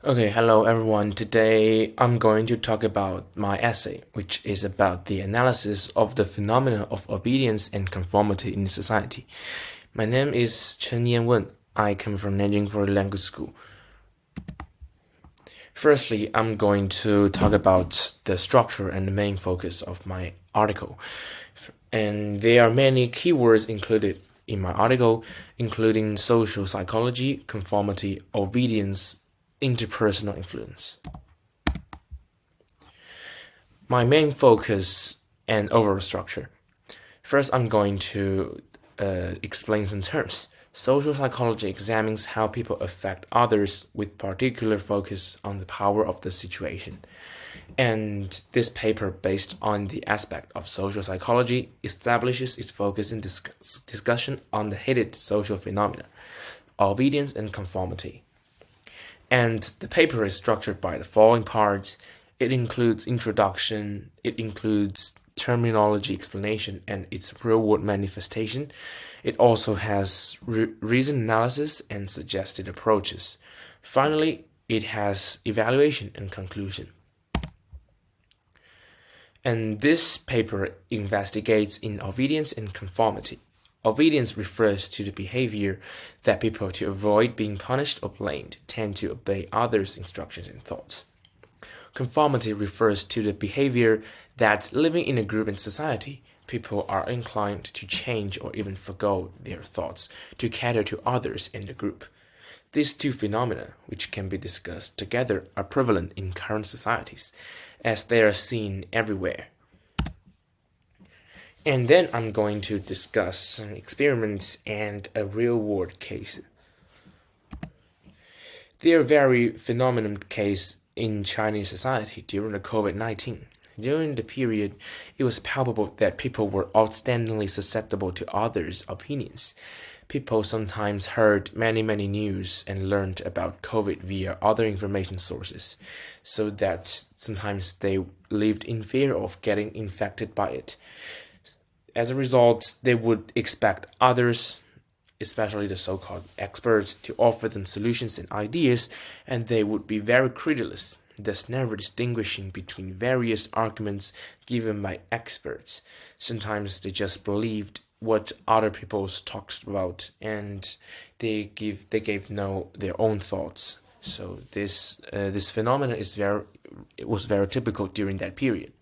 Okay, hello everyone. Today I'm going to talk about my essay, which is about the analysis of the phenomena of obedience and conformity in society. My name is Chen Yanwen. I come from Nanjing for language school. Firstly, I'm going to talk about the structure and the main focus of my article. And there are many keywords included in my article, including social psychology, conformity, obedience, interpersonal influence. My main focus and overall structure. First, I'm going to explain some terms. Social psychology examines how people affect others with particular focus on the power of the situation. And this paper, based on the aspect of social psychology, establishes its focus in discussion on the headed social phenomena, obedience and conformity. And the paper is structured by the following parts. It includes introduction, it includes terminology explanation and its real-world manifestation. It also has reason analysis and suggested approaches. Finally, it has evaluation and conclusion. And this paper investigates in obedience and conformity. Obedience refers to the behavior that people, to avoid being punished or blamed, tend to obey others' instructions and thoughts. Conformity refers to the behavior that, living in a group and society, people are inclined to change or even forgo their thoughts to cater to others in the group. These two phenomena, which can be discussed together, are prevalent in current societies, as they are seen everywhere. And then I'm going to discuss some experiments and a real-world case. There are very phenomenal case in Chinese society during the COVID-19. During the period, it was palpable that people were outstandingly susceptible to others' opinions. People sometimes heard many news and learned about COVID via other information sources, so that sometimes they lived in fear of getting infected by it. As a result, they would expect others, especially the so-called experts, to offer them solutions and ideas, and they would be very credulous, thus never distinguishing between various arguments given by experts. Sometimes they just believed what other people talked about, and they gave no their own thoughts. So this phenomenon was very typical during that period.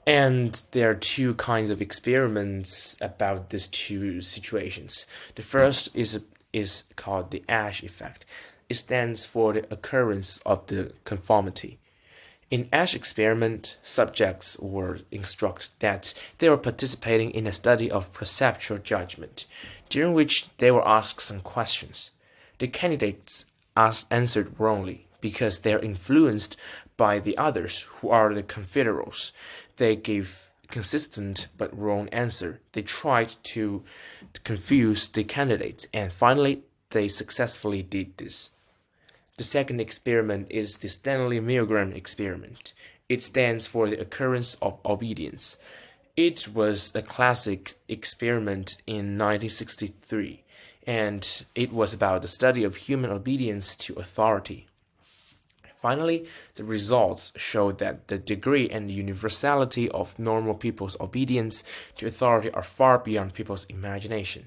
And there are two kinds of experiments about these two situations. The first is called the Ash effect. It stands for the occurrence of the conformity. In Ash experiment, subjects were instructed that they were participating in a study of perceptual judgment, during which they were asked some questions. The candidates answered wrongly because they are influenced by the others, who are the confederates. They gave consistent but wrong answer. They tried to confuse the candidates, and finally they successfully did this. The second experiment is the Stanley Milgram experiment. It stands for the occurrence of obedience. It was a classic experiment in 1963, and it was about the study of human obedience to authority. Finally, the results showed that the degree and universality of normal people's obedience to authority are far beyond people's imagination.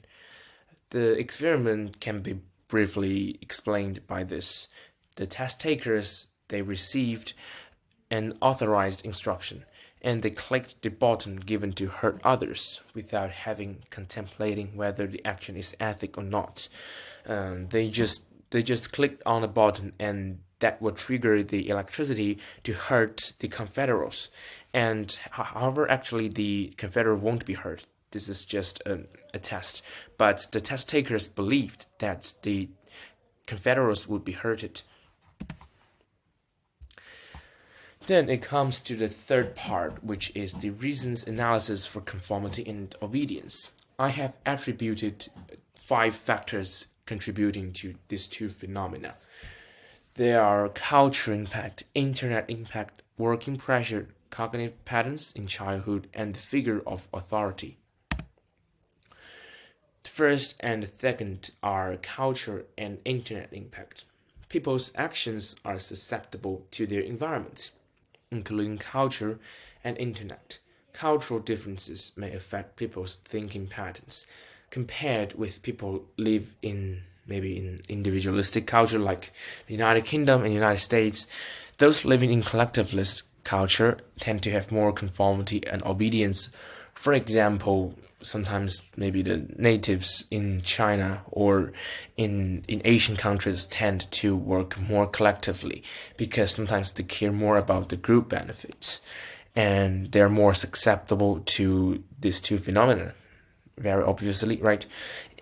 The experiment can be briefly explained by this. The test takers, they received an authorized instruction, and they clicked the button given to hurt others without having contemplating whether the action is ethical or not. They just clicked on a button, and that would trigger the electricity to hurt the Confederates. And however, actually the Confederate won't be hurt. This is just a test. But the test takers believed that the Confederates would be hurted. Then it comes to the third part, which is the reasons analysis for conformity and obedience. I have attributed 5 factors contributing to these two phenomena. There are culture impact, internet impact, working pressure, cognitive patterns in childhood, and the figure of authority. The first and the second are culture and internet impact. people's actions are susceptible to their environment, including culture and internet. Cultural differences may affect people's thinking patterns. Compared with people live in maybe in individualistic culture like the United Kingdom and United States, those living in collectivist culture tend to have more conformity and obedience. For example, sometimes maybe the natives in China or in Asian countries tend to work more collectively because sometimes they care more about the group benefits and they're more susceptible to these two phenomena, very obviously, right?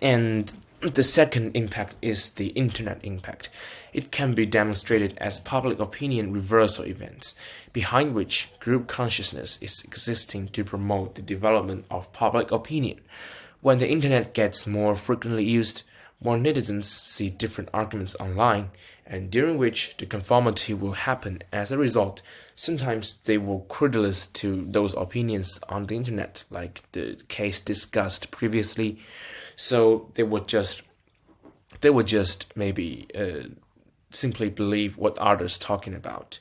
And the second impact is the internet impact. It can be demonstrated as public opinion reversal events, behind which group consciousness is existing to promote the development of public opinion. When the internet gets more frequently used, more netizens see different arguments online, and during which the conformity will happen as a result. Sometimes they will credulous to those opinions on the internet, like the case discussed previously. So they would just maybe simply believe what others talking about.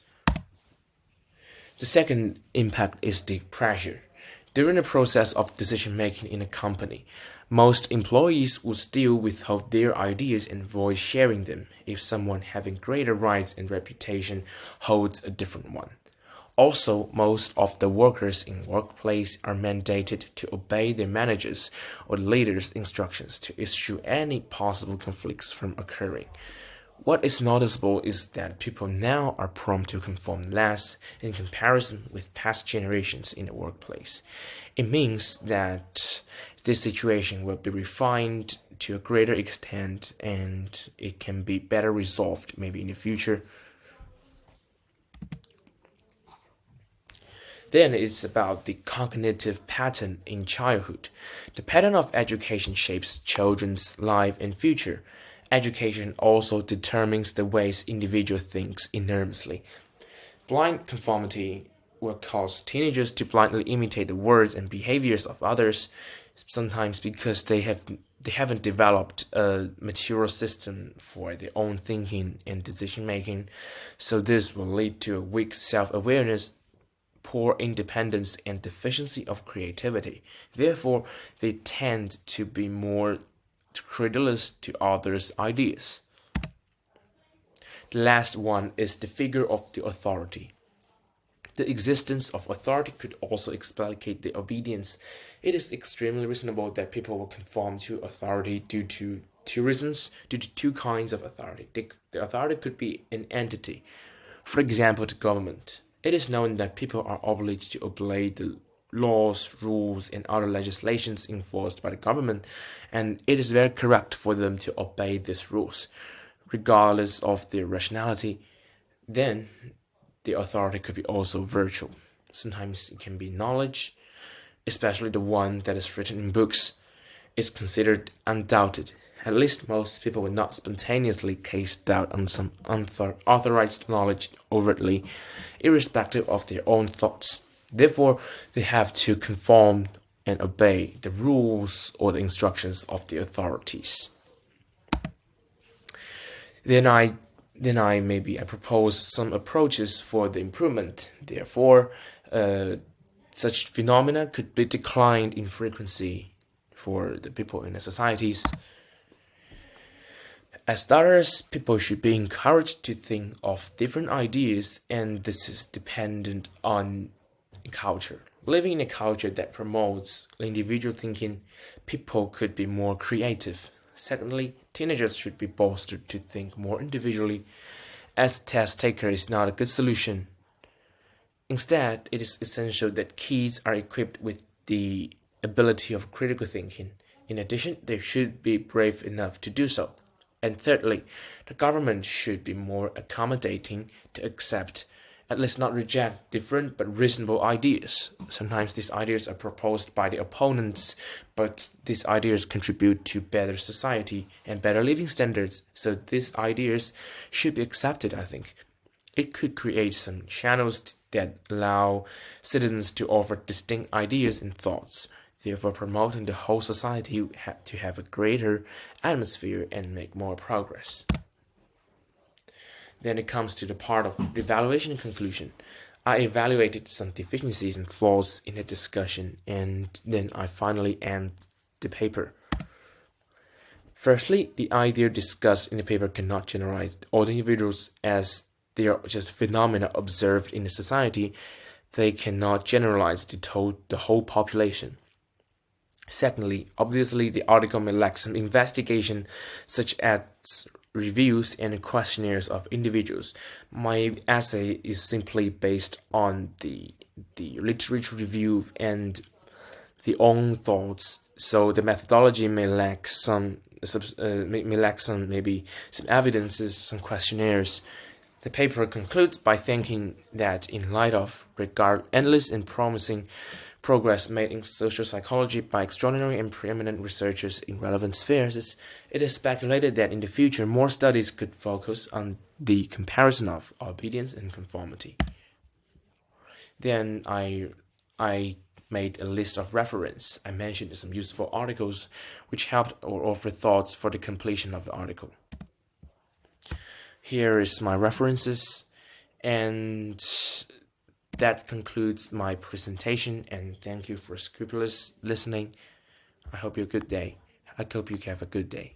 The second impact is the pressure. During the process of decision making in a company, most employees will still withhold their ideas and avoid sharing them if someone having greater rights and reputation holds a different one. Also, most of the workers in workplace are mandated to obey their managers or leaders' instructions to issue any possible conflicts from occurring. What is noticeable is that people now are prone to conform less in comparison with past generations in the workplace. It means that this situation will be refined to a greater extent and it can be better resolved maybe in the future. Then it's about the cognitive pattern in childhood. The pattern of education shapes children's life and future. Education also determines the ways individual thinks enormously. Blind conformity will cause teenagers to blindly imitate the words and behaviors of others, sometimes because they haven't developed a mature system for their own thinking and decision making. So this will lead to a weak self-awareness, poor independence, and deficiency of creativity. Therefore, they tend to be more credulous to others' ideas. The last one is the figure of the authority. The existence of authority could also explicate the obedience. It is extremely reasonable that people will conform to authority due to two reasons, due to two kinds of authority. The authority could be an entity, for example, the government. It is known that people are obliged to obey the laws, rules, and other legislations enforced by the government, and it is very correct for them to obey these rules, regardless of their rationality. Then, the authority could be also virtual. Sometimes it can be knowledge, especially the one that is written in books. It's considered undoubted. At least most people will not spontaneously cast doubt on some unauthorized knowledge overtly, irrespective of their own thoughts. Therefore, they have to conform and obey the rules or the instructions of the authorities. Then I propose some approaches for the improvement. Therefore, such phenomena could be declined in frequency for the people in the societies. As starters, people should be encouraged to think of different ideas, and this is dependent on culture. Living in a culture that promotes individual thinking, people could be more creative. Secondly, teenagers should be bolstered to think more individually, as test taker is not a good solution. Instead, it is essential that kids are equipped with the ability of critical thinking. In addition, they should be brave enough to do so. And thirdly, the government should be more accommodating to accept, at least not reject, different but reasonable ideas. Sometimes these ideas are proposed by the opponents, but these ideas contribute to better society and better living standards, so these ideas should be accepted, I think. It could create some channels that allow citizens to offer distinct ideas and thoughts, therefore promoting the whole society to have a greater atmosphere and make more progress. Then it comes to the part of evaluation and conclusion. I evaluated some deficiencies and flaws in the discussion, and then I finally end the paper. Firstly, the idea discussed in the paper cannot generalize all the individuals as they are just phenomena observed in the society. They cannot generalize the whole population. Secondly, obviously the article may lack some investigation, such as reviews and questionnaires of individuals. My essay is simply based on the literature review and the own thoughts, so the methodology may lack some maybe some evidences, some questionnaires. The paper concludes by thinking that in light of endless and promising progress made in social psychology by extraordinary and preeminent researchers in relevant spheres, it is speculated that in the future more studies could focus on the comparison of obedience and conformity. Then I made a list of reference. I mentioned some useful articles which helped or offered thoughts for the completion of the article. Here is my references, and that concludes my presentation, and thank you for scrupulous listening. I hope you have a good day.